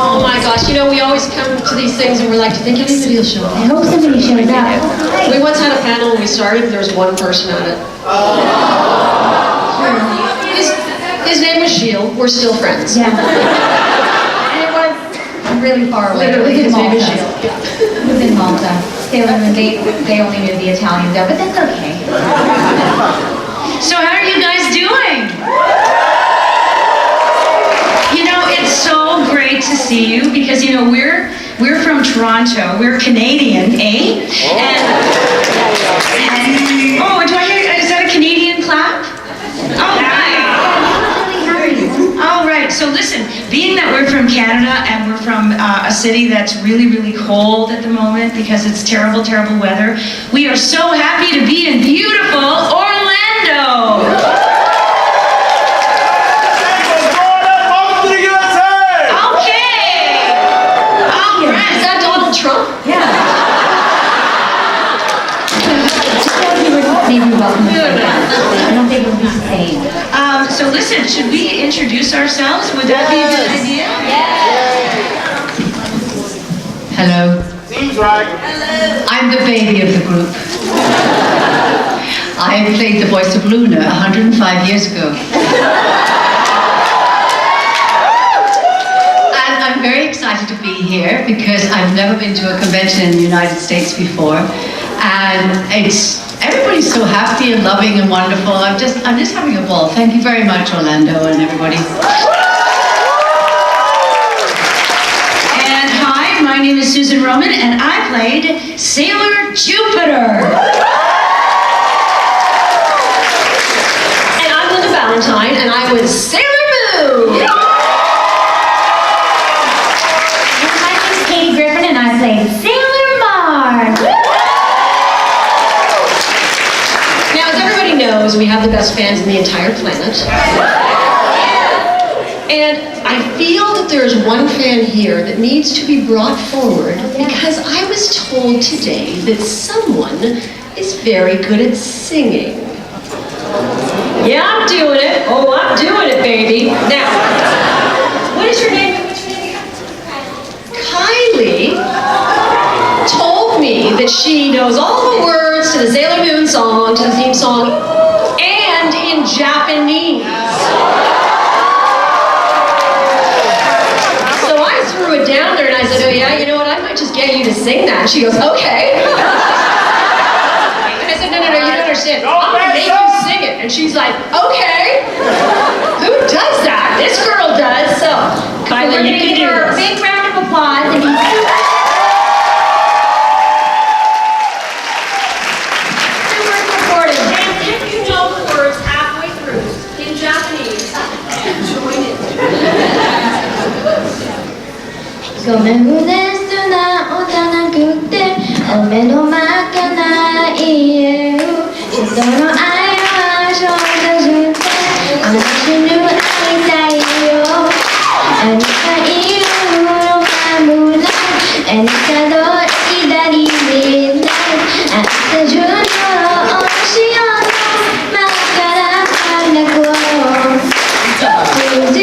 Oh my gosh, you know, we always come to these things and we're like, do you think anybody will show up? I hope somebody shows up. We once had a panel when we started, there was one person on it. His name was Gilles, we're still friends. Yeah. And it was really far away. Literally, his name is Malta. Gilles. It was in Malta. They only knew the Italians there, but that's okay. So how are you guys doing? You know, it's so great to see you because, you know, we're from Toronto. We're Canadian, eh? And oh, do I hear, is that a Canadian clap? Oh, right. All right, so listen, being that we're from Canada and we're from a city that's really, really cold at the moment because it's terrible, terrible weather, we are so happy to be in beautiful Orlando. Trump? Yeah. Maybe welcome to I don't think it would be the same. So listen, should we introduce ourselves? Would that be a good idea? Hello. Seems right. I'm the baby of the group. I played the voice of Luna 105 years ago. I'm very excited to be here because I've never been to a convention in the United States before, and everybody's so happy and loving and wonderful. I'm just having a ball. Thank you very much, Orlando and everybody. And hi, my name is Susan Roman, and I played Sailor Jupiter. And I'm Linda Valentine, and I was Sailor Moon. And I played Sailor Mars. Now, as everybody knows, we have the best fans in the entire planet. And I feel that there's one fan here that needs to be brought forward because I was told today that someone is very good at singing. Yeah, I'm doing it. Oh, I'm doing it, baby. Now, what is your name? Kylie told me that she knows all the words to the Sailor Moon song, to the theme song, and in Japanese. So I threw it down there and I said, oh yeah, you know what, I might just get you to sing that. And she goes, okay. And I said, no, you don't understand. I'm gonna make you sing it. And she's like, okay. Who does that? This girl does. So, Kylie, you can do this. Big round of applause. Andごめんね素直じゃなくてお目の負けない家を人の愛は少女じてあなた死ぬ会いたいよあなたいるのかむらあなたの左にねあなた順のしようと前から花子通じ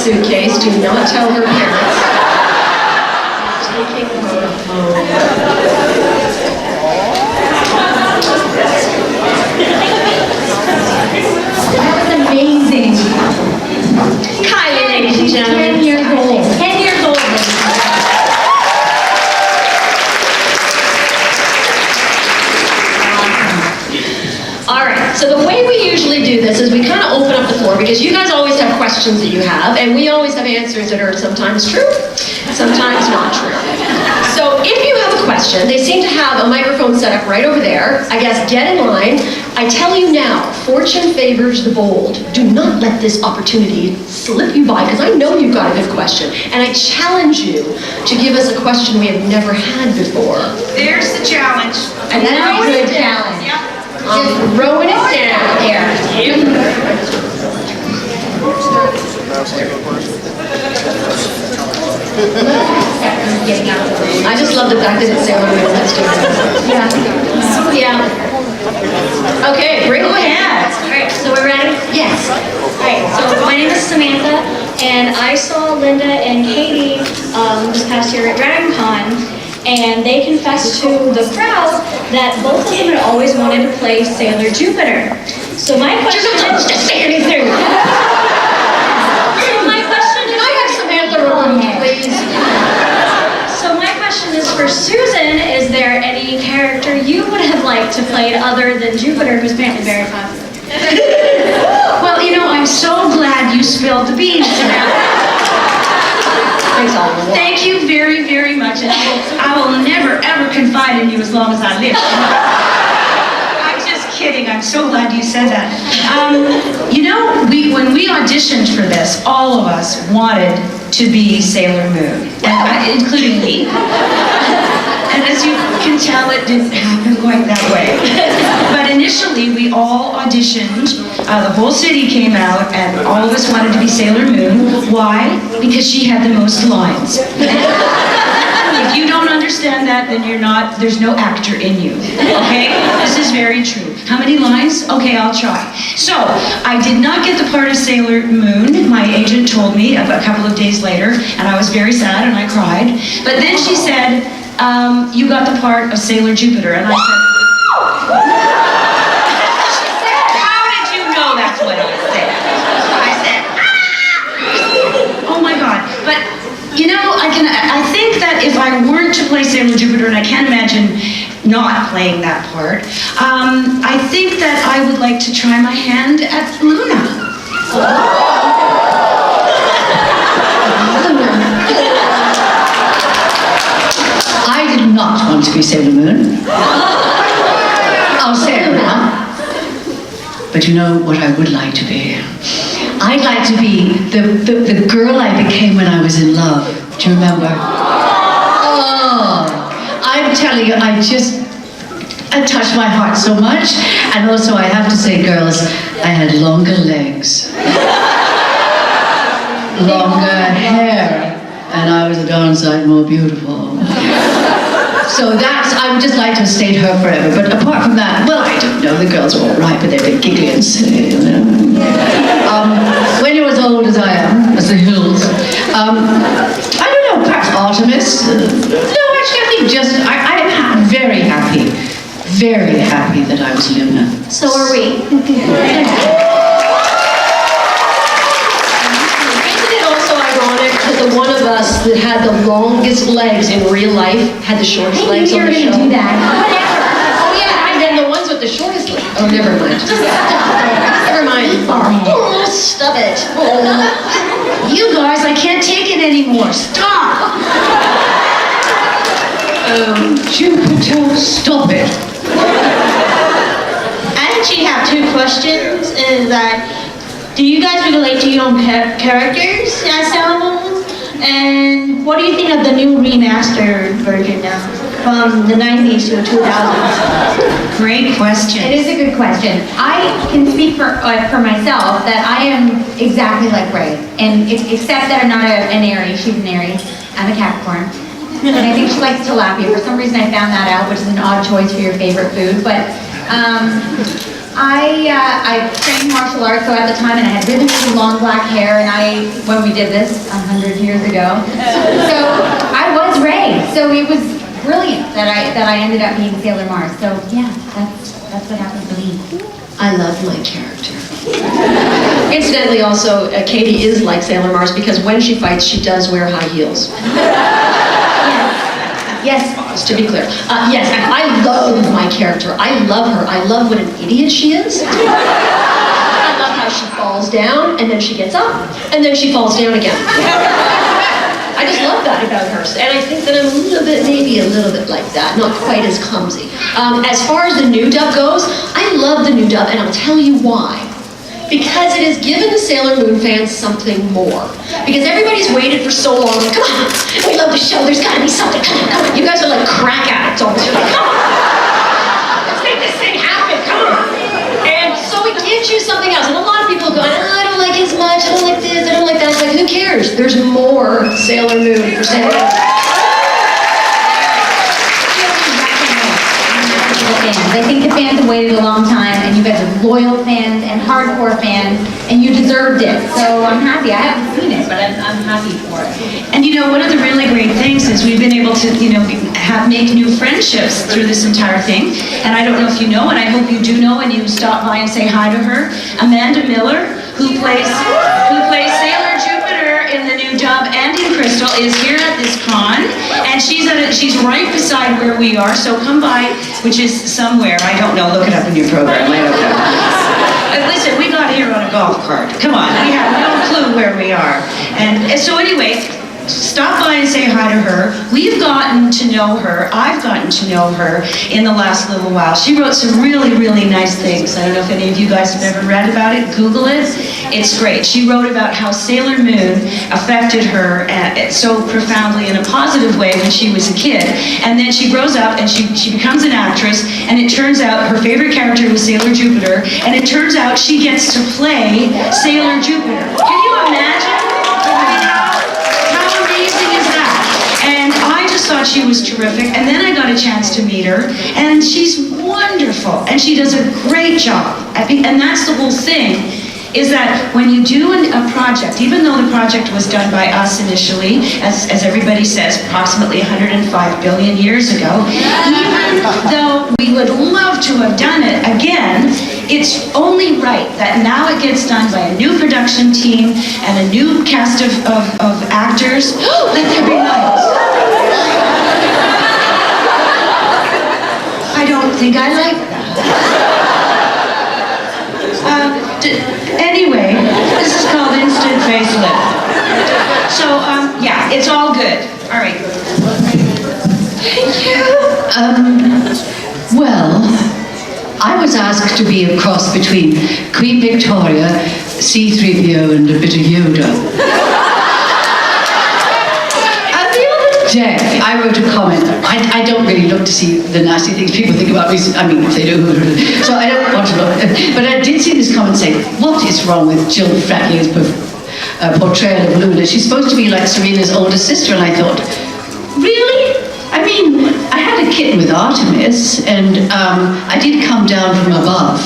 suitcase, do not tell her parents. Taking her home. That was amazing. Kylie, ladies and gentlemen. 10 years old. 10 years old. so the way we usually do this is we kind of open up the floor because you guys always have questions that you have, and we always have answers that are sometimes true, sometimes not true. So if you have a question, they seem to have a microphone set up right over there. I guess get in line. I tell you now, fortune favors the bold. Do not let this opportunity slip you by, because I know you've got a good question. And I challenge you to give us a question we have never had before. There's the challenge. And that's a good challenge. Yep. Throwing it down here. I just love the fact that it's Sailor Moon. That's just yeah. Okay, bring it ahead. Alright, so we're ready? Yes. Alright, so my name is Samantha, and I saw Linda and Katie this past year at DragonCon, and they confessed to the crowd that both of them had always wanted to play Sailor Jupiter. So my question is... Just say anything. So my question is... Can I have Samantha removed, please? So my question is for Susan, is there any character you would have liked to play other than Jupiter, who's apparently very popular? Well, you know, I'm so glad you spilled the beans, Samantha. Thanks, Oliver. Thank you very, very much, and I will never, ever confide in you as long as I live. I'm just kidding. I'm so glad you said that. You know, when we auditioned for this, all of us wanted to be Sailor Moon, and including me. And as you can tell, it didn't happen quite that way. But initially, we all auditioned. The whole city came out, and all of us wanted to be Sailor Moon. Why? Because she had the most lines. If you don't understand that, then there's no actor in you. Okay? This is very true. How many lines? Okay, I'll try. So, I did not get the part of Sailor Moon. My agent told me a couple of days later, and I was very sad and I cried. But then she said, you got the part of Sailor Jupiter. And I said, she said, how did you know that's what I said? I said, oh my God. But, you know, I think that if I weren't to play Sailor Jupiter, and I can't imagine not playing that part, I think that I would like to try my hand at Luna. I did not want to be Sailor Moon. I'll say it now. But you know what I would like to be? I'd like to be the girl I became when I was in love. Do you remember? Oh, I'm telling you, it touched my heart so much. And also, I have to say, girls, I had longer legs, longer hair, and I was a darn sight more beautiful. So I would just like to have stayed her forever. But apart from that, well, I don't know, the girls are all right, but they're a bit giggly and silly, you know. When you're as old as I am, as the hills, I don't know, perhaps Artemis? No, actually, I think I'm very happy that I was Luna. So are we. The one of us that had the longest legs in real life had the shortest legs on the show. do that. Oh yeah, and then the ones with the shortest legs. Oh, never mind. Never mind. Oh, stop it. Oh. You guys, I can't take it anymore. Stop! Jupiter, stop it. I actually have two questions. Is that, do you guys relate to your own characters as Sailor Moon? And what do you think of the new remastered version now? From the 90s to the 2000s? Great question. It is a good question. I can speak for myself that I am exactly like Ray, and except that I'm not an Aries. She's an Aries. I'm a Capricorn, and I think she likes tilapia. For some reason, I found that out, which is an odd choice for your favorite food. But I trained martial arts, so at the time, and I had really, really long black hair, and when we did this 100 years ago, so I was Ray. So it was brilliant that I ended up being Sailor Mars. So yeah, that's what happened to me. I love my character. Incidentally, also, Katie is like Sailor Mars because when she fights, she does wear high heels. Yes. Just to be clear. Yes, I love my character. character. I love her. I love what an idiot she is. I love how she falls down, and then she gets up, and then she falls down again. I just love that about her. And I think that I'm maybe a little bit like that, not quite as clumsy. As far as the new dub goes, I love the new dub, and I'll tell you why. Because it has given the Sailor Moon fans something more. Because everybody's waited for so long. Like, come on, we love the show. There's got to be something. Come on, come on. You guys are like crack addicts almost. You're like, come on, let's make this thing happen. Come on. And so it gives you something else. And a lot of people go, I don't like it as much. I don't like this. I don't like that. It's like, who cares? There's more Sailor Moon for Sailor Moon. I think the fans have waited a long time, and you guys are loyal fans and hardcore fans, and you deserved it. So I'm happy. I haven't seen it, but I'm happy for it. And you know, one of the really great things is we've been able to, make new friendships through this entire thing. And I don't know if you know, and I hope you do know, and you stop by and say hi to her. Amanda Miller, who plays Sailor Jupiter in the new dub and in Crystal, is here at this con, and she's right beside where we are. So come by, which is somewhere, I don't know. Look it up in your program. I don't know. Listen, we got here on a golf cart. Come on, we have no clue where we are. And so anyway, stop by and say hi to her. We've gotten to know her. I've gotten to know her in the last little while. She wrote some really, really nice things. I don't know if any of you guys have ever read about it. Google it. It's great. She wrote about how Sailor Moon affected her so profoundly in a positive way when she was a kid. And then she grows up and she becomes an actress, and it turns out her favorite character was Sailor Jupiter, and it turns out she gets to play Sailor Jupiter. Can you imagine? Thought she was terrific, and then I got a chance to meet her, and she's wonderful, and she does a great job. And that's the whole thing, is that when you do a project, even though the project was done by us initially, as everybody says, approximately 105 billion years ago, even though we would love to have done it again, it's only right that now it gets done by a new production team and a new cast of actors. Let there be light. I don't think I like that. Anyway, this is called instant facelift. So, yeah, it's all good. All right. Thank you. Well, I was asked to be a cross between Queen Victoria, C-3PO, and a bit of Yoda. Jeff, I wrote a comment. I don't really look to see the nasty things people think about me. I mean, if they do. So I don't want to look. But I did see this comment saying, what is wrong with Jill Fratley's portrayal of Luna? She's supposed to be like Serena's older sister. And I thought, really? I mean, I had a kitten with Artemis, and I did come down from above,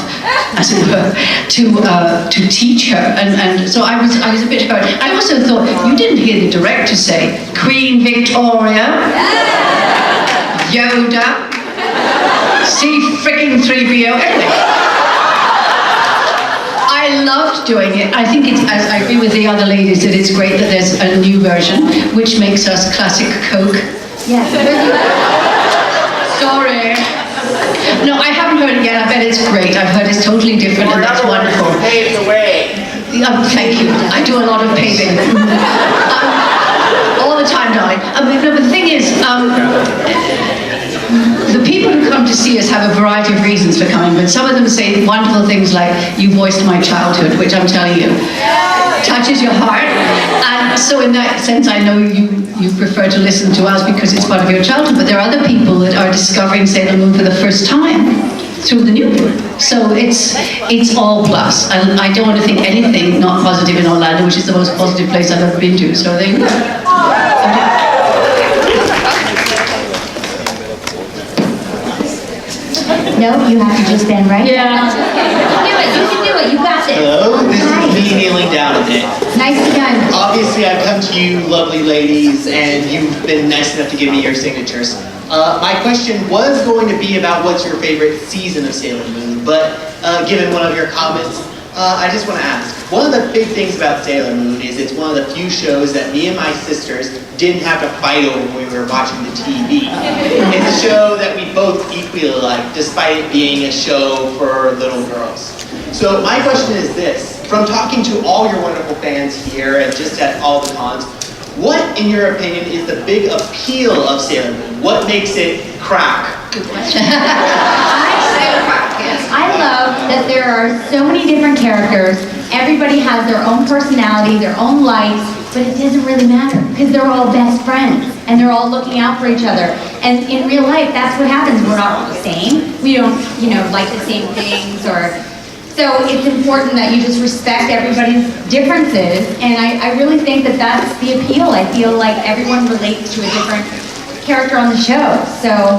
as it were, to teach her, and so I was a bit hurt. I also thought, you didn't hear the director say, Queen Victoria, Yoda, C-3PO, anyway. I loved doing it. I think I agree with the other ladies that it's great that there's a new version, which makes us classic Coke. Yes. Sorry. No, I haven't heard it yet. I bet it's great. I've heard it's totally different, and that's wonderful. Pave the way. Thank you. I do a lot of paving. All the time, darling. No, but the thing is, the people who come to see us have a variety of reasons for coming, but some of them say wonderful things like, you voiced my childhood, which I'm telling you, touches your heart. And so in that sense, I know you prefer to listen to us because it's part of your childhood, but there are other people that are discovering Sailor Moon for the first time through the new one. So it's all plus. And I don't want to think anything not positive in Orlando, which is the most positive place I've ever been to. So there you go. No, you have to just bend right. Yeah. You can do it. You got this. Hello, this Hi. is me kneeling down a bit. Nice to done. Obviously, I've come to you, lovely ladies, and you've been nice enough to give me your signatures. My question was going to be about what's your favorite season of Sailor Moon, but given one of your comments, I just want to ask, one of the big things about Sailor Moon is it's one of the few shows that me and my sisters didn't have to fight over when we were watching the TV. It's a show that we both equally like, despite it being a show for little girls. So my question is this, from talking to all your wonderful fans here and just at all the cons, what, in your opinion, is the big appeal of Sailor Moon? What makes it crack? Good question. I love that there are so many different characters. Everybody has their own personality, their own likes, but it doesn't really matter because they're all best friends and they're all looking out for each other. And in real life, that's what happens. We're not all the same. We don't, like the same things or... So it's important that you just respect everybody's differences, and I really think that that's the appeal. I feel like everyone relates to a different character on the show. So,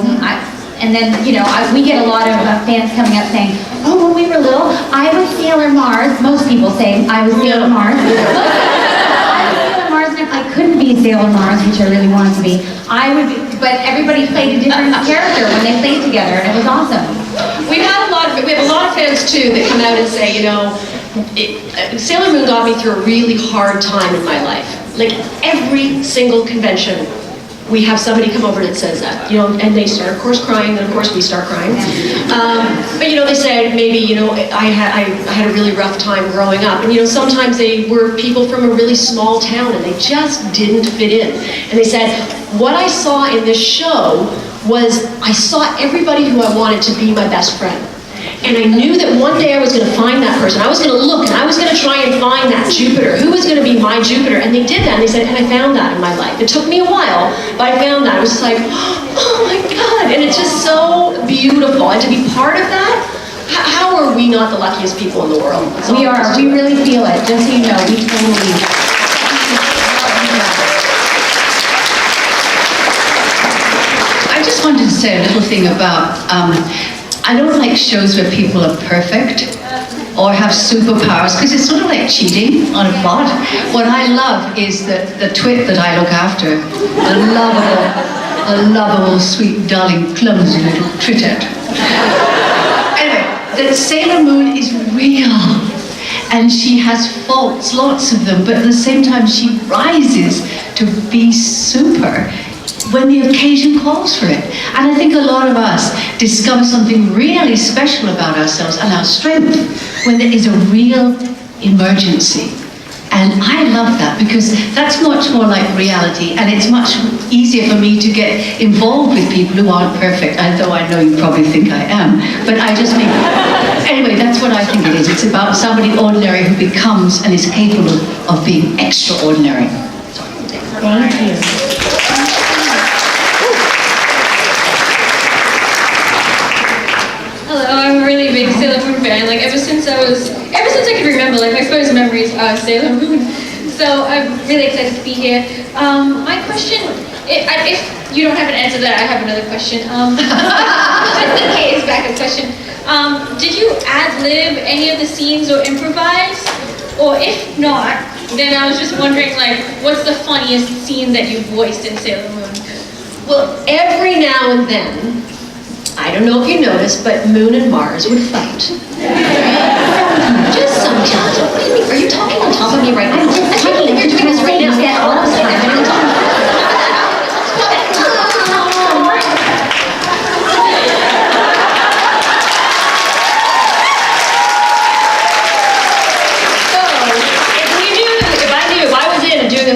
we get a lot of fans coming up saying, oh, when we were little, I was Sailor Mars. Most people say I was Sailor Mars. I was Sailor Mars, and if I couldn't be Sailor Mars, which I really wanted to be, I would be, but everybody played a different character when they played together, and it was awesome. We have a lot of fans too that come out and say, Sailor Moon got me through a really hard time in my life. Like every single convention, we have somebody come over that says that, and they start, of course, crying, and of course we start crying. But they say maybe, I had a really rough time growing up, and sometimes they were people from a really small town and they just didn't fit in. And they said, what I saw in this show was I saw everybody who I wanted to be my best friend. And I knew that one day I was going to find that person. I was going to look and I was going to try and find that Jupiter. Who was going to be my Jupiter? And they did that. And they said, and I found that in my life. It took me a while, but I found that. I was just like, oh my God. And it's just so beautiful. And to be part of that, how are we not the luckiest people in the world? We are. We really feel it. Just so you know, we totally... I just wanted to say a little thing about, I don't like shows where people are perfect or have superpowers, because it's sort of like cheating on a plot. What I love is the twit that I look after, the lovable, sweet, darling, clumsy little twitter. Anyway, that Sailor Moon is real. And she has faults, lots of them, but at the same time she rises to be super when the occasion calls for it. And I think a lot of us discover something really special about ourselves and our strength when there is a real emergency. And I love that because that's much more like reality, and it's much easier for me to get involved with people who aren't perfect, although I know you probably think I am. But I just mean, anyway, that's what I think it is. It's about somebody ordinary who becomes and is capable of being extraordinary. Thank you. Hello, I'm a really big Sailor Moon fan. Like ever since I can remember, like my first memories are Sailor Moon. So I'm really excited to be here. My question, if you don't have an answer to that, I have another question. Just in case, backup question. Did you ad-lib any of the scenes or improvise? Or if not, then I was just wondering, like, what's the funniest scene that you voiced in Sailor Moon? Well, every now and then, I don't know if you noticed, but Moon and Mars would fight. Just sometimes. What do you mean? Are you talking on top of me right now? I can't believe you're doing this right now. Yeah, all of a sudden.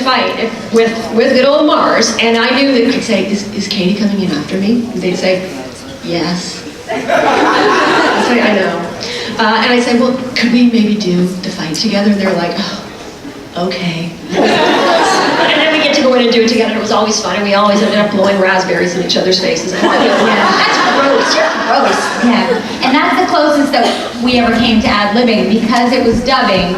Fight with good old Mars, and I knew that I'd say, is Katie coming in after me? And they'd say, yes. I'd say, I know. And I'd say, well, could we maybe do the fight together? And they're like, oh, okay. And then we get to go in and do it together. It was always fun, and we always ended up blowing raspberries in each other's faces. Yeah. That's gross. You're gross. Yeah, and that's the closest that we ever came to ad-libbing because it was dubbing.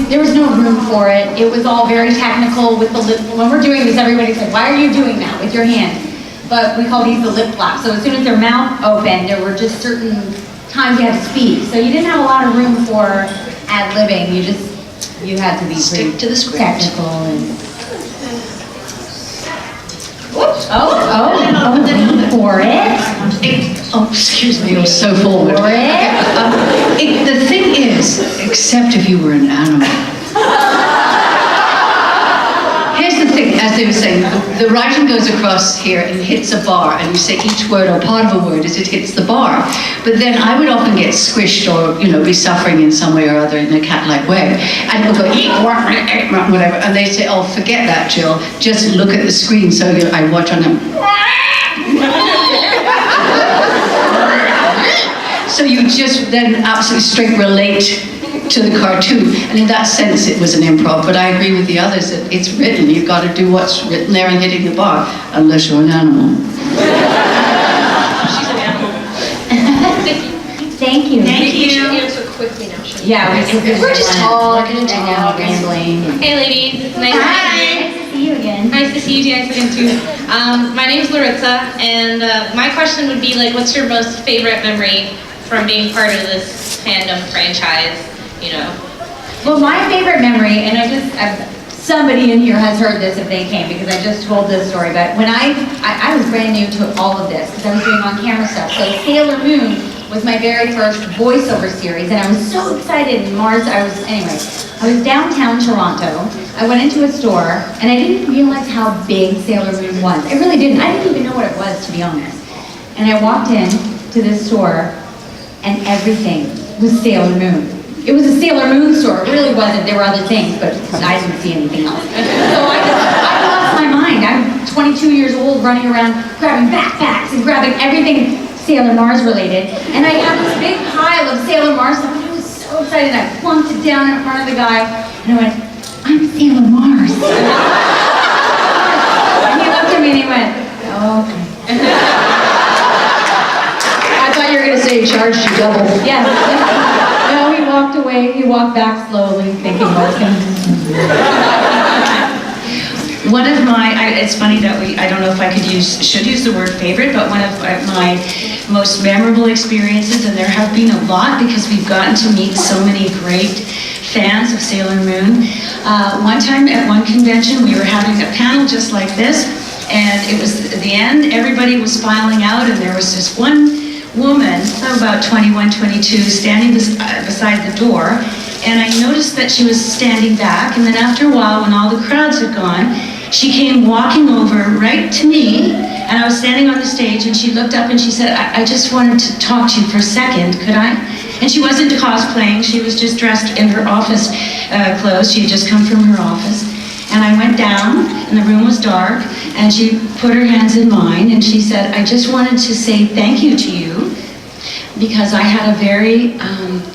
There was no room for it. It was all very technical with the lip. When we're doing this, everybody's like, why are you doing that with your hand? But we call these the lip flaps. So as soon as their mouth opened, there were just certain times you had to speak. So you didn't have a lot of room for ad-libbing. You had to be stick to the script. Technical and... Whoops. For it. Oh, excuse me, you're so forward. For it. The thing is, except if you were an animal. Here's the thing, as they were saying, the writing goes across here and hits a bar, and you say each word or part of a word as it hits the bar. But then I would often get squished or, you know, be suffering in some way or other in a cat-like way. And it would go, whatever, and they say, oh, forget that, Jill, just look at the screen. So I watch on them. So you just then absolutely straight relate to the cartoon, and in that sense it was an improv, but I agree with the others that it's written, you've got to do what's written there and hitting the bar, unless you're an animal. She's an animal. Thank you. Thank We should you. answer quickly now, shouldn't we? Yeah, We're just talking and and now talking. rambling. Hey ladies, it's nice to meet you. Nice to see you again. Nice to see you guys again too. My name's Laritza, and my question would be like, what's your most favorite memory from being part of this fandom franchise? You know. Well, my favorite memory, and somebody in here has heard this if they came, because I just told this story, but when I was brand new to all of this, because I was doing on-camera stuff, so Sailor Moon was my very first voiceover series, and I was so excited, and I was downtown Toronto, I went into a store, and I didn't realize how big Sailor Moon was. I really didn't. I didn't even know what it was, to be honest. And I walked in to this store, and everything was Sailor Moon. It was a Sailor Moon store. It really wasn't. There were other things, but I didn't see anything else. So I lost my mind. I'm 22 years old, running around, grabbing backpacks and grabbing everything Sailor Mars related. And I had this big pile of Sailor Mars stuff, and I was so excited. I plunked it down in front of the guy, and I went, I'm Sailor Mars. And he looked at me and he went, oh, okay. I thought you were going to say he charged you double. Yeah. No, he walked away. He walked back slowly, thinking what was going to One of my, it's funny that I don't know if I should use the word favorite, but one of my most memorable experiences, and there have been a lot because we've gotten to meet so many great fans of Sailor Moon. One time at one convention, we were having a panel just like this, and it was at the end, everybody was filing out, and there was this one woman, about 21, 22, standing beside the door, and I noticed that she was standing back, and then after a while, when all the crowds had gone, she came walking over right to me, and I was standing on the stage, and she looked up and she said, I just wanted to talk to you for a second, could I? And she wasn't cosplaying, she was just dressed in her office clothes, she had just come from her office. And I went down, and the room was dark, and she put her hands in mine, and she said, I just wanted to say thank you to you, because I had a very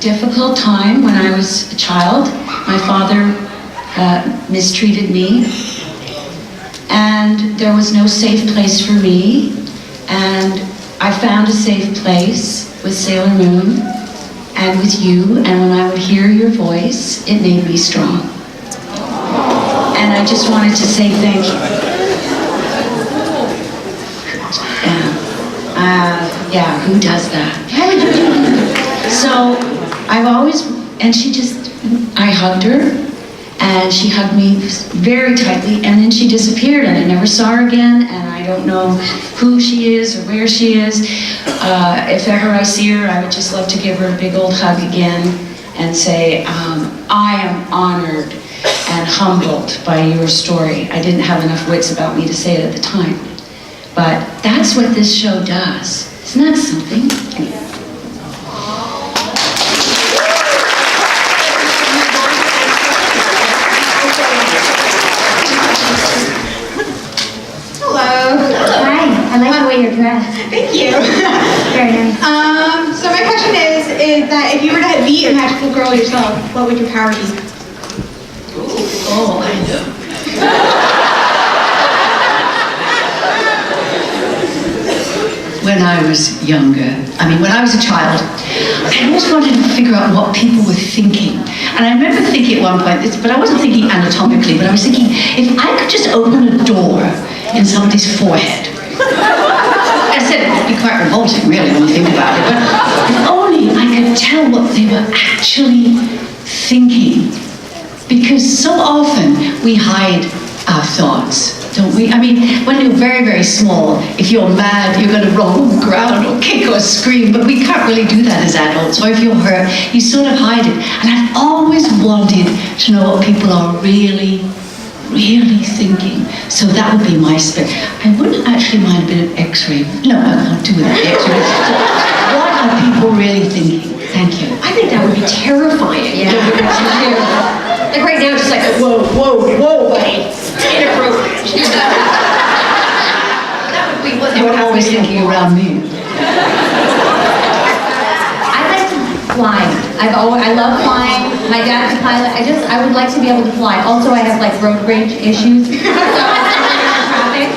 difficult time when I was a child. My father mistreated me, and there was no safe place for me, and I found a safe place with Sailor Moon, and with you, and when I would hear your voice, it made me strong. And I just wanted to say thank you. Yeah, who does that? So I've always, and I hugged her, and she hugged me very tightly, and then she disappeared, and I never saw her again, and I don't know who she is or where she is. If ever I see her, I would just love to give her a big old hug again and say, I am honored and humbled by your story. I didn't have enough wits about me to say it at the time. But that's what this show does. Isn't that something? Hello. Hi, I like the way you're dressed. Thank you. Very nice. So my question is that if you were to be a magical girl yourself, what would your power be? Oh, I know. When I was younger, when I was a child, I always wanted to figure out what people were thinking. And I remember thinking at one point, but I wasn't thinking anatomically, but I was thinking, if I could just open a door in somebody's forehead. I said, it would be quite revolting, really, when you think about it, but if only I could tell what they were actually thinking. Because so often we hide our thoughts. don't we? I mean, when you're very, very small, if you're mad, you're going to roll on the ground or kick or scream, but we can't really do that as adults. Or if you're hurt, you sort of hide it. And I've always wanted to know what people are really thinking. So that would be my spirit. I wouldn't actually mind a bit of X-ray. No, I can't do that X-ray. So what are people really thinking? Thank you. I think that would be terrifying. Yeah. Like right now, just like, whoa, buddy. Inappropriate. That would be what they were always thinking around me. I like to fly. I love flying. My dad's a pilot. I would like to be able to fly. Also, I have like road rage issues. So traffic.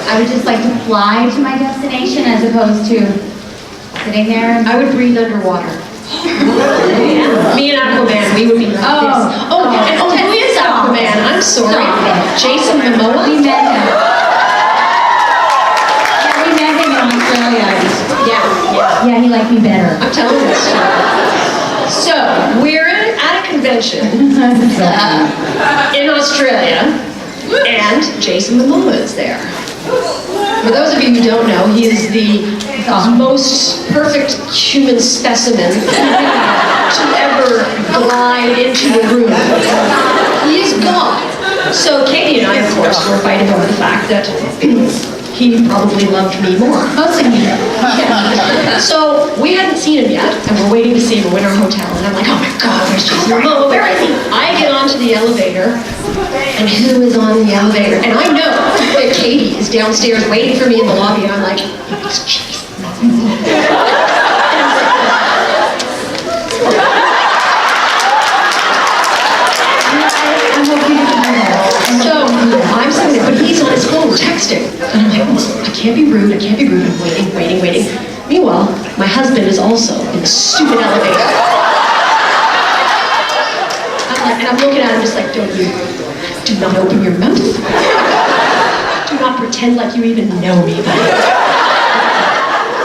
I would just like to fly to my destination as opposed to sitting there. I would breathe underwater. Me and Aquaman, we would be like this. Who is Aquaman? I'm sorry. Jason Momoa? We met him. Yeah, we met him in Australia. Yeah, he liked me better. I'm telling you. So, we're at a convention in Australia, and Jason Momoa is there. For those of you who don't know, he is the most perfect human specimen to ever glide into a room. He is God. So Katie and I, of course, were fighting over the fact that he probably loved me more. So we hadn't seen him yet, and we're waiting to see him. We're in our hotel, and I'm like, oh my God, where's Jason Momoa? Where is he? I get onto the elevator, and who is on the elevator? And I know that Katie is downstairs waiting for me in the lobby, and I'm like, it's Jason. So I'm sitting there, but he's on his phone texting. And I'm like, I can't be rude. I'm waiting. Meanwhile, my husband is also in the stupid elevator. I'm looking at him just like, do not open your mouth. Do not pretend like you even know me.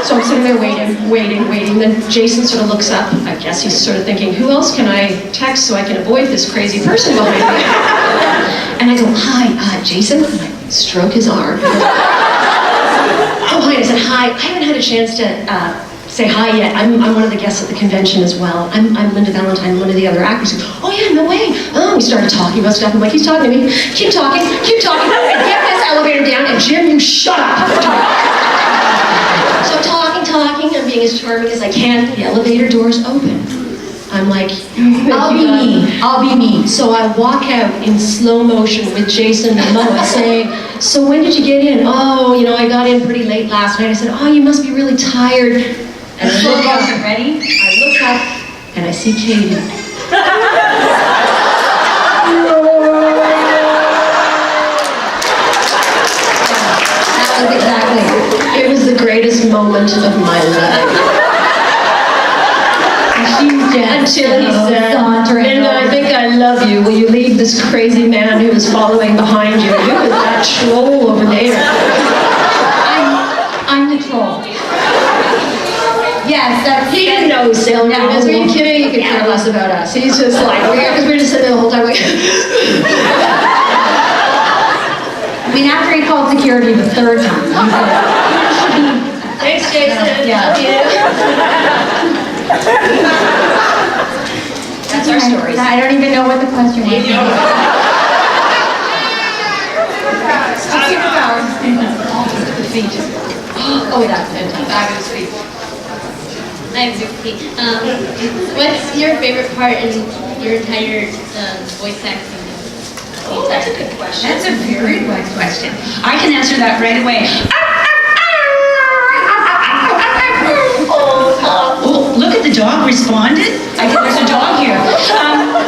So I'm sitting there waiting. Then Jason sort of looks up. I guess he's sort of thinking, who else can I text so I can avoid this crazy person behind me? And I go, hi, Jason. And I stroke his arm. Oh, hi. I said, hi. I haven't had a chance to say hi yet. I'm one of the guests at the convention as well. I'm Linda Valentine, one of the other actors. Oh yeah, no way. Oh, we started talking about stuff. I'm like, he's talking to me. Keep talking. And get this elevator down. And Jim, you shut up. So talking, I'm being as charming as I can. The elevator doors open. I'm like, I'll be me. So I walk out in slow motion with Jason Momoa saying, so when did you get in? Oh, I got in pretty late last night. I said, oh, you must be really tired. And I look up, Ready? I look up, and I see Katie. Exactly. It was the greatest moment of my life. Until he said, Linda, I think I love you. Will you leave this crazy man who is following behind you? You with that troll over there. I'm the troll. Yes, He didn't know who Sailor Moon is. Are you kidding? He could care less about us. He's just like, because we're just sitting there the whole time like... I mean, after he called security the third time. Thanks, Jason. Yeah. Love you. That's our stories. I don't even know what the question was. Oh, that's fantastic. Fabulous feat. I'm Zuki. What's your favorite part in your entire voice acting? Oh, that's a good question. That's a very good question. I can answer that right away. Oh, look at the dog responded. There's a dog here.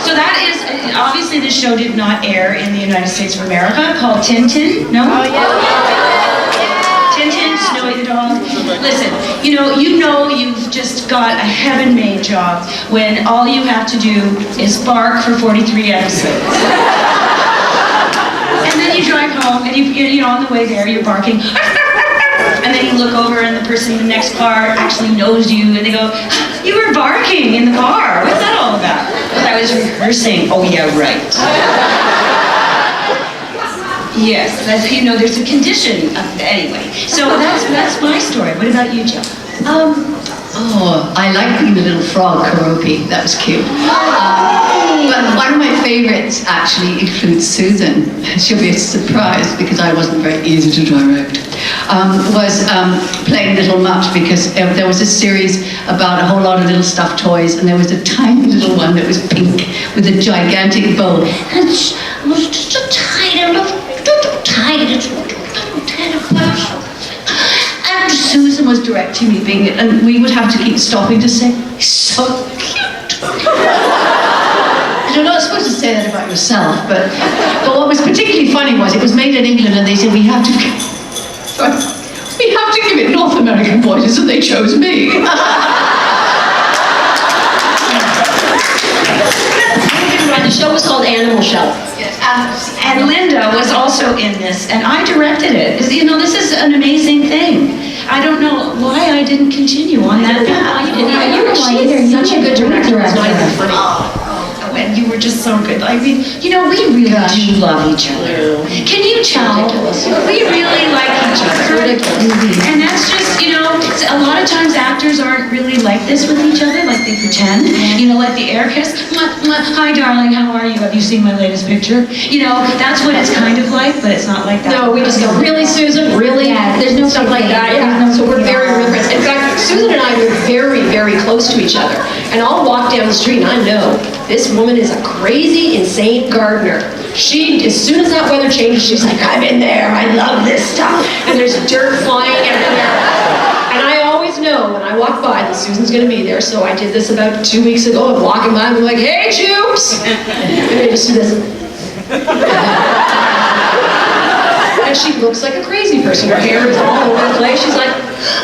So that is, obviously this show did not air in the United States of America, called Tintin, no? Oh, yeah. Tintin, Snowy the dog. Listen, you know you've just got a heaven-made job when all you have to do is bark for 43 episodes. And then you drive home, and you on the way there, you're barking. And then you look over, and the person in the next car actually knows you, and they go, you were barking in the car. What's that all about? Well, I was rehearsing. Oh, yeah, right. Yes, that's, you know, there's a condition. Anyway, so that's my story. What about you, Jill? Oh, I like being the little frog, Karopi. That was cute. But one of my favorites actually includes Susan. She'll be surprised because I wasn't very easy to direct. Was playing Little Much because there was a series about a whole lot of little stuffed toys, and there was a tiny little one that was pink with a gigantic bow. And it was just a tiny little person. And Susan was directing me being it, and we would have to keep stopping to say, "He's so cute." You're not supposed to say that about yourself, but what was particularly funny was it was made in England, and they said we have to give it North American voices, and they chose me. The show was called Animal Shelter. And Linda was also in this, and I directed it. You know, this is an amazing thing. I don't know why I didn't continue on that path. She's such a good director. It's not even funny. Oh, and you were just so good. I mean, you know, we really do love each other. Can you tell? We really like each other. And that's just, you know, a lot of times actors aren't really like this with each other, like they pretend. You know, like the air kiss. Hi, darling, how are you? Have you seen my latest picture? You know, that's what it's kind of like, but it's not like that. No, we just go, really, Susan? Really? Yeah, there's no stuff like that. Yeah. So we're very real friends. In fact, Susan and I were very, very close to each other. And I'll walk down the street and I know this woman is a crazy, insane gardener. She, as soon as that weather changes, she's like, I'm in there. I love this stuff. And there's dirt flying everywhere. And I always know when I walk by that Susan's going to be there. So I did this about 2 weeks ago. I'm walking by and I'm like, hey, Joops! And I just do this. And she looks like a crazy person. Her hair is all over the place. She's like,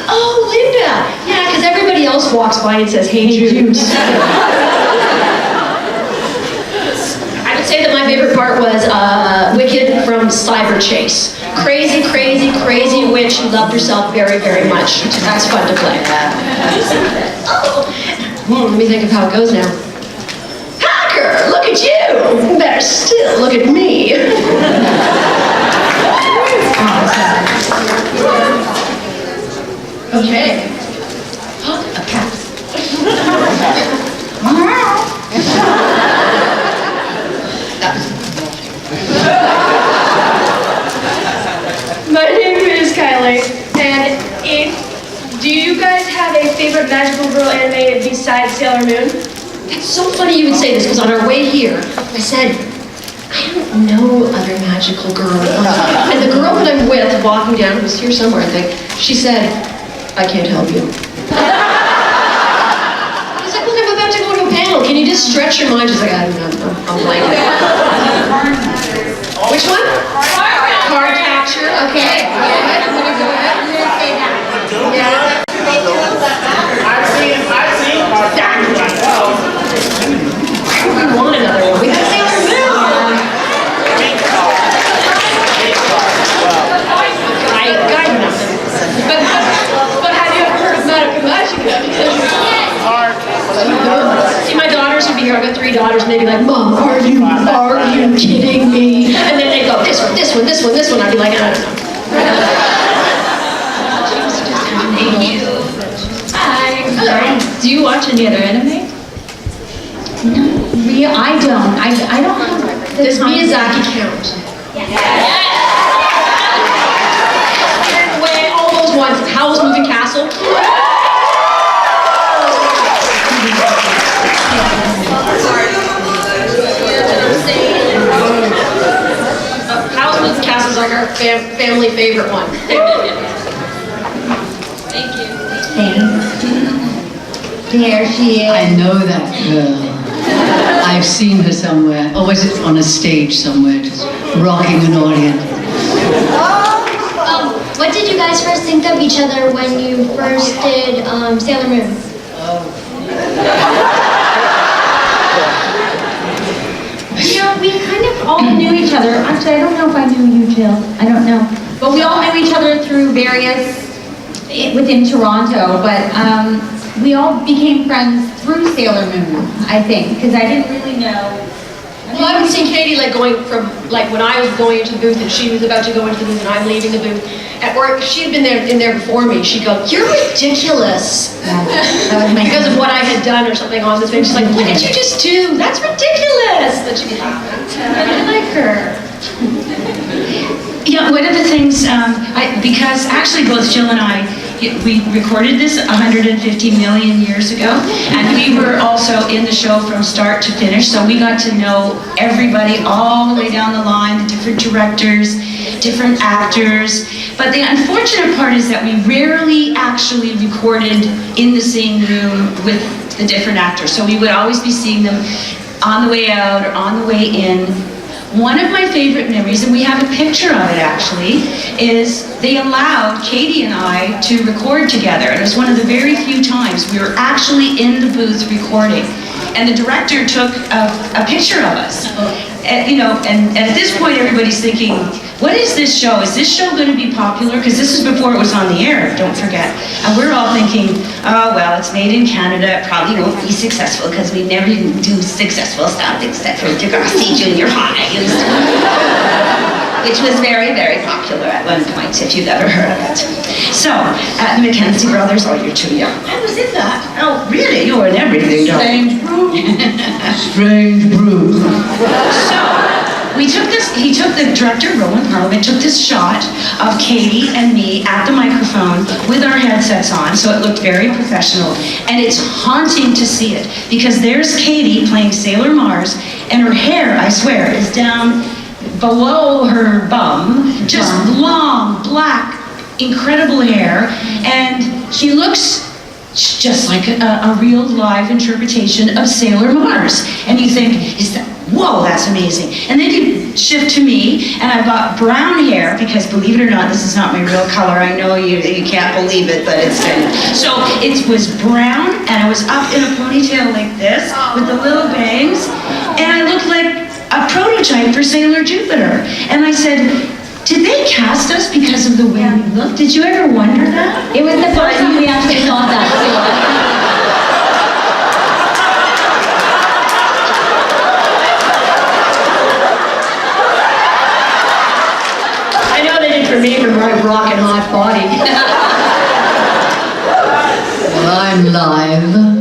oh, Linda. Yeah, because everybody else walks by and says, hey, Joops. I would say that my favorite part was Wicked from Cyber Chase. Crazy, crazy, crazy witch who loved herself very, very much. That's fun to play. Let me think of how it goes now. Hacker, look at you. Better still, look at me. Okay. A cat. My name is Kylie, and do you guys have a favorite magical girl anime besides Sailor Moon? It's so funny you would say this, because on our way here, I said, I don't know other magical girls. And the girl that I'm with, walking down, it was here somewhere, I think, she said, I can't help you. I was like, look, I'm about to go to a panel. Can you just stretch your mind? She's like, I don't know, I'm blanking. Which one? Card capture, okay. Go ahead, I'm gonna go ahead. I'm gonna say that. Yeah. I've seen We want another one. We have Sailor Moon. I got nothing. But have you ever heard of Magic? See, my daughters would be here. I've got 3 daughters, and they'd be like, Mom, are you kidding me? And then they'd go, this one, this one, this one, this one. I'd be like, I don't know. Hi. Do you watch any other anime? No, I don't. I don't have the Does time. Miyazaki count? And when all those ones, Howl's Moving Castle. Howl's Moving Castle is like our family favorite one. Thank you. There she is. I know that girl. I've seen her somewhere. Or was it on a stage somewhere, just rocking an audience? What did you guys first think of each other when you first did Sailor Moon? You know, we kind of all knew each other. Actually, I don't know if I knew you, Jill. I don't know. But we all knew each other through various, within Toronto, but we all became friends through Sailor Moon, I think, because I didn't really know Well, I would see Katie like going from, like when I was going into the booth and she was about to go into the booth and I'm leaving the booth, or if she had been in there before me, she'd go, "You're ridiculous," because of what I had done or something on the stage. She's like, "What did you just do? That's ridiculous." But she'd be laughing. I like her. Yeah, one of the things, because actually both Jill and I, we recorded this 150 million years ago, and we were also in the show from start to finish, so we got to know everybody all the way down the line, the different directors, different actors. But the unfortunate part is that we rarely actually recorded in the same room with the different actors, so we would always be seeing them on the way out or on the way in. One of my favorite memories, and we have a picture of it actually, is they allowed Katie and I to record together. And it was one of the very few times we were actually in the booth recording. And the director took a picture of us. And at this point everybody's thinking, what is this show? Is this show going to be popular? Because this is before it was on the air, don't forget. And we're all thinking, oh well, it's made in Canada, it probably won't be successful because we never do successful stuff except for Degrassi Junior High, which was very, very popular at one point, if you've ever heard of it. So, the Mackenzie Brothers, oh, you're too young. I was in that. Oh, really? You were in everything, darling. Strange brew. So, he took the director, Rowan Parliament, took this shot of Katie and me at the microphone with our headsets on, so it looked very professional. And it's haunting to see it, because there's Katie playing Sailor Mars, and her hair, I swear, is down below her bum, just long, black, incredible hair, and she looks just like a real live interpretation of Sailor Mars. And you think, whoa, that's amazing. And then you shift to me, and I've got brown hair, because believe it or not, this is not my real color. I know you can't believe it, but it's kind of. So it was brown, and I was up in a ponytail like this, with the little bangs, and I looked like a prototype for Sailor Jupiter. And I said, did they cast us because of the way we look? Did you ever wonder that? It was the first time we actually thought that too. I know they did for me for my rockin' hot body. Well, I'm live.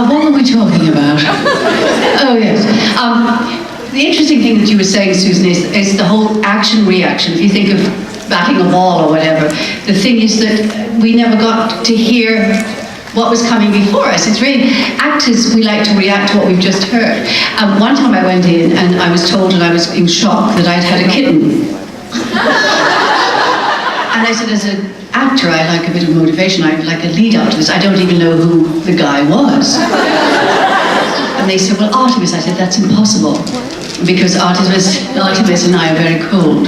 What were we talking about? Oh, yes. The interesting thing that you were saying, Susan, is the whole action-reaction. If you think of batting a ball or whatever, the thing is that we never got to hear what was coming before us. It's really, actors, we like to react to what we've just heard. One time I went in and I was told, and I was in shock, that I'd had a kitten. And I said, as an actor, I like a bit of motivation. I like a lead up to this. I don't even know who the guy was. And they said, well, Artemis. I said, that's impossible, because Artemis and I are very cool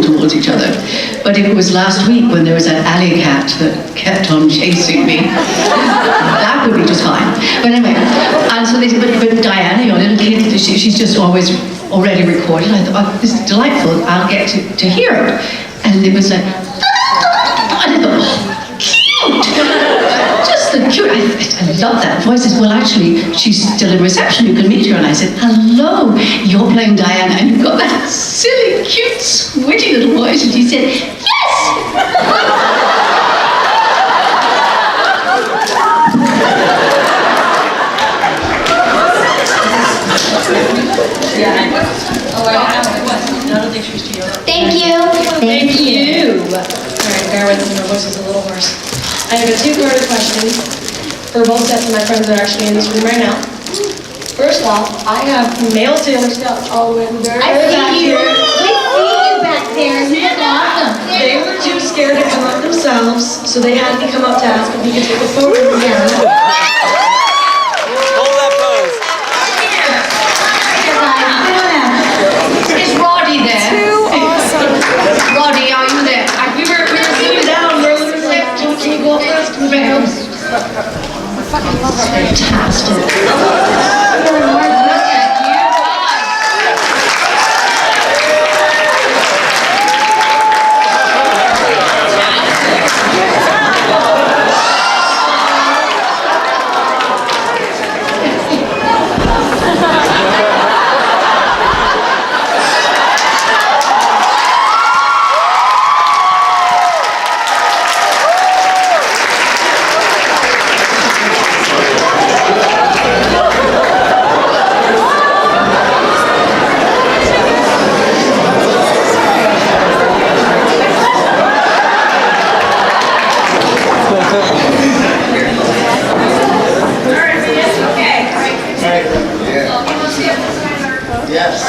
towards each other. But it was last week when there was that alley cat that kept on chasing me. That would be just fine. But anyway, and so they said, but Diana, your little kid, she's just always already recorded. I thought, oh, this is delightful. I'll get to hear it. And it was like, and I thought, oh, cute! Just the cute. I love that voice. I said, well, actually, she's still in reception. You can meet her. And I said, hello, you're playing Diana, and you've got that silly, cute, switchy little voice. And she said, yes! Thank you. Thank you. All right, bear with me, my voice is a little hoarse. I have a two-part question for both sets of my friends that are actually in this room right now. First off, I have male Sailor Scouts all the way in the very back here. We see you back there. It's awesome. They were too scared to come up themselves, so they had me come up to ask if we could take a photo with them. Hold that pose. Is Roddy there? Roddy, are you there? We were sitting down, we're looking like, can you go up first? Fantastic. I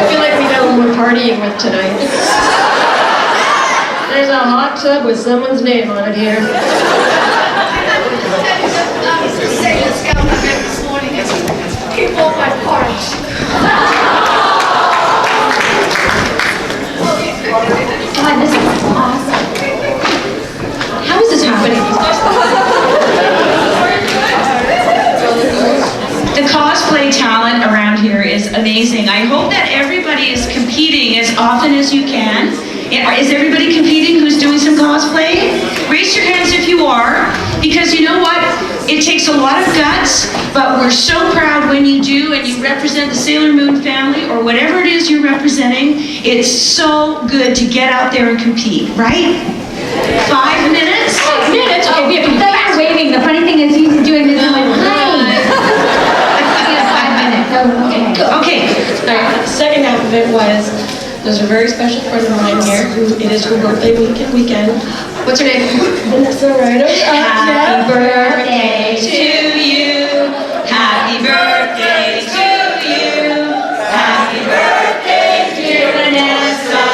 feel like we know who we're partying with tonight. There's a hot tub with someone's name on it here. God, this is awesome. How is this happening? The cosplay talent around here is amazing. I hope that everybody is competing as often as you can. Is everybody competing who's doing some cosplay? Raise your hands if you are, because you know what? It takes a lot of guts, but we're so proud when you do and you represent the Sailor Moon family or whatever it is you're representing. It's so good to get out there and compete, right? 5 minutes? 5 minutes? Okay, we have to I thought you were waving. The funny thing is he's doing this and like, hi. We have 5 minutes. So, okay. Okay. All right. Second half of it was, there's a very special friend of mine here who it is her birthday weekend. What's her name? Vanessa Ryder. Happy birthday to you. Happy birthday to you. Happy birthday, dear Vanessa.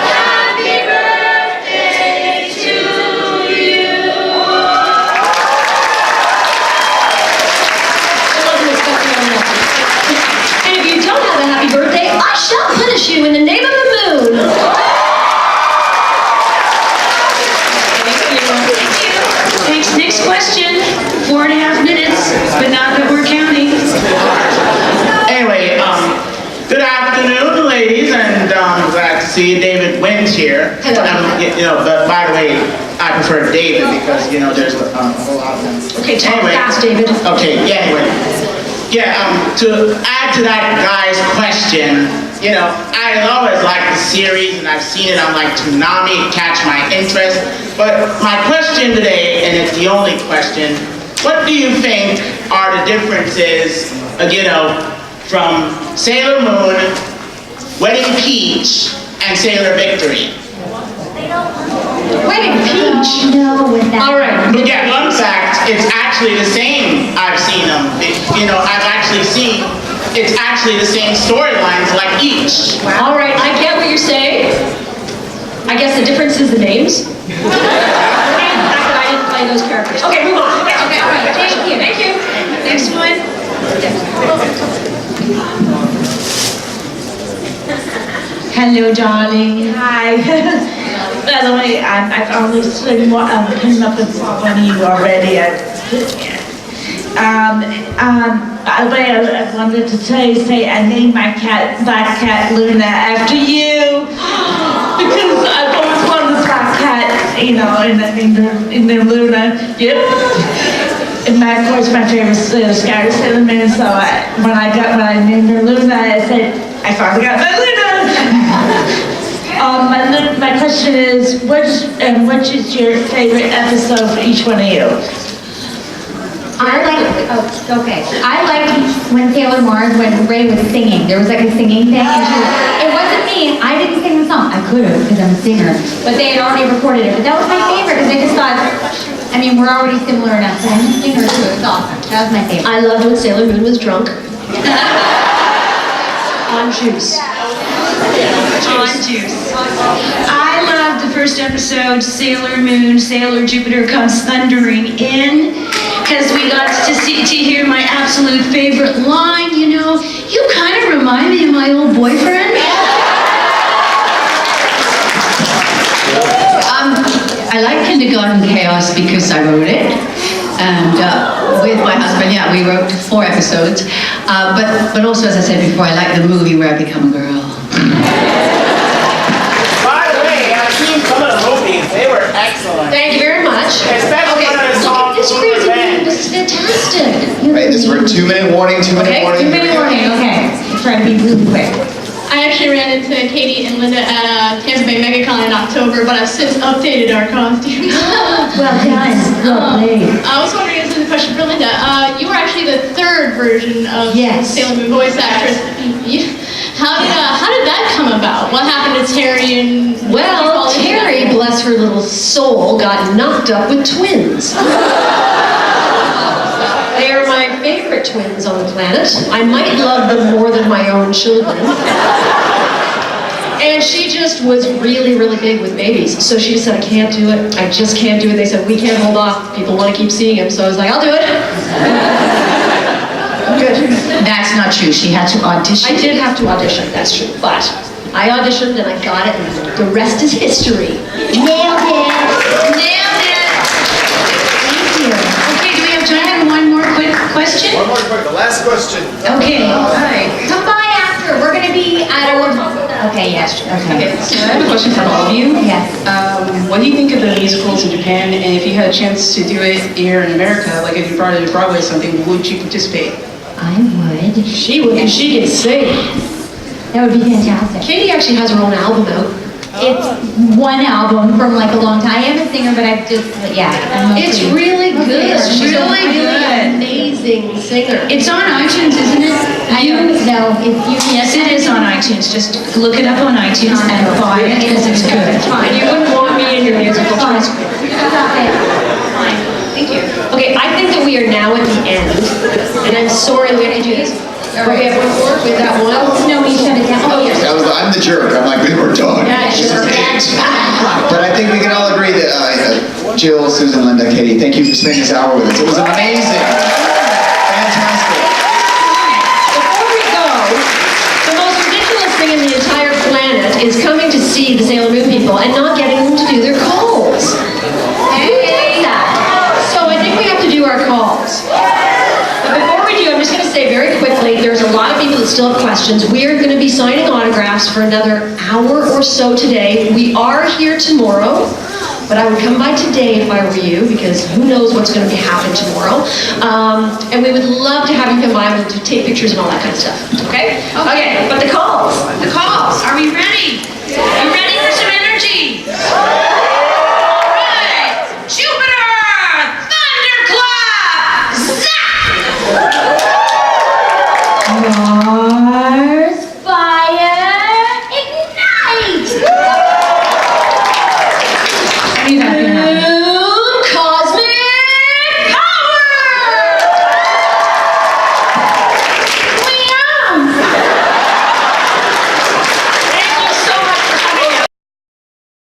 Happy birthday to you. And if you don't have a happy birthday, I shall punish you in the name of the moon. Thanks. Next question. 4.5 minutes, but not that we're counting. Anyway, good afternoon, ladies, and glad to see David Wynn's here. Hello. But by the way, I prefer David because there's a whole lot of them. Okay, talk fast, David. Okay. Yeah. Anyway. Yeah. To add to that guy's question, I always liked the series, and I've seen it on like Toonami, catch my interest. But my question today, and it's the only question, what do you think are the differences, from Sailor Moon, Wedding Peach, and Sailor Victory? Wedding Peach. No, with that. All right. Yeah, fun fact, it's actually the same. I've seen them. I've actually seen, it's actually the same storylines like each. All right, I get what you're saying. I guess the difference is the names. And the fact that I didn't play those characters. Okay, move on. Okay, all right. Thank you. Thank you. Next one. Hello, darling. Hi. By the way, I've only seen coming up with one of you already. By the way, I wanted to say I named my cat Black Cat Luna after you because I've always wanted a black cat, in their Luna. Yep. And of course, my favorite Scout is Sailor Moon. So when I named her Luna, I said I finally got my Luna. My question is, which is your favorite episode for each one of you? I liked when Sailor Mars, when Ray was singing. There was like a singing thing. And it wasn't me. I didn't sing the song. I could have because I'm a singer. But they had already recorded it. But that was my favorite because I just thought, we're already similar enough. So I'm a singer too. It was awesome. That was my favorite. I loved when Sailor Moon was drunk. On juice. On juice. I loved the first episode, Sailor Moon, Sailor Jupiter comes thundering in, because we got to hear my absolute favorite line, you kind of remind me of my old boyfriend. I like Kindergarten Chaos because I wrote it, and with my husband, we wrote 4 episodes. But also, as I said before, I like the movie where I become a girl. By the way, I've seen some of the movies. They were Excellent. Thank you very much. Especially Okay, when it's look all at this full crazy of man. men. This is fantastic. Right, this is for 2-minute warning, 2-minute Okay, warning. 2-minute warning, okay. Try to be really quick. I actually ran into Katie and Linda at Tampa Bay MegaCon in October, but I've since updated our costumes. Well done. Well played. I was wondering, this is a question for Linda. You were actually the third version of Yes. Sailor Moon voice actress. How did that come about? What happened to Terry and... Well, Terry, bless her little soul, got knocked up with twins. They are my favorite twins on the planet. I might love them more than my own children. And she just was really, really big with babies. So she just said, I can't do it. I just can't do it. They said, we can't hold off. People want to keep seeing him. So I was like, I'll do it. Good. That's not true. She had to audition. I did have to audition, that's true. But I auditioned and I got it, and the rest is history. Nailed it. Nailed it. Thank you. Okay, do we have time for one more quick question? One more quick, the last question. Okay. All right. Come by after. We're gonna be at our... Okay, yes. Okay. So I have a question for all of you. Yes. What do you think of the musicals in Japan? And if you had a chance to do it here in America, like if you brought it to Broadway or something, would you participate? I would. She would, because she can sing. That would be fantastic. Katie actually has her own album out. It's one album from like a long time. I am a singer, but I've just, yeah. I'm It's mostly- really good. mostly- She's a really good. amazing singer. It's on iTunes, isn't it? I don't know if you can. Yes, it is on iTunes. Just look it up on iTunes and buy it because it's good. Fine. You wouldn't want me in your musical transcript. Fine. Thank you. Okay, I think that we are now at the end, and I'm sorry we have to do this. We have one more? We have that one? No, we shut it down. Oh, yes. I'm the jerk. I'm like, we're done. Yeah, This is sure. it. But I think we can all agree that Jill, Susan, Linda, Katie, thank you for spending this hour with us. It was amazing. Fantastic. Before we go, the most ridiculous thing in the entire planet is coming to see the Sailor Moon people and not getting them to do their calls. Hey! So I think we have to do our calls. But before we do, I'm just going to say very quickly, there's a lot of people that still have questions. We are going to be signing autographs for another hour or so today. We are here tomorrow, but I would come by today if I were you, because who knows what's going to be happening tomorrow. And we would love to have you come by. We'll take pictures and all that kind of stuff. Okay? Okay, but the calls. The calls. Are we ready?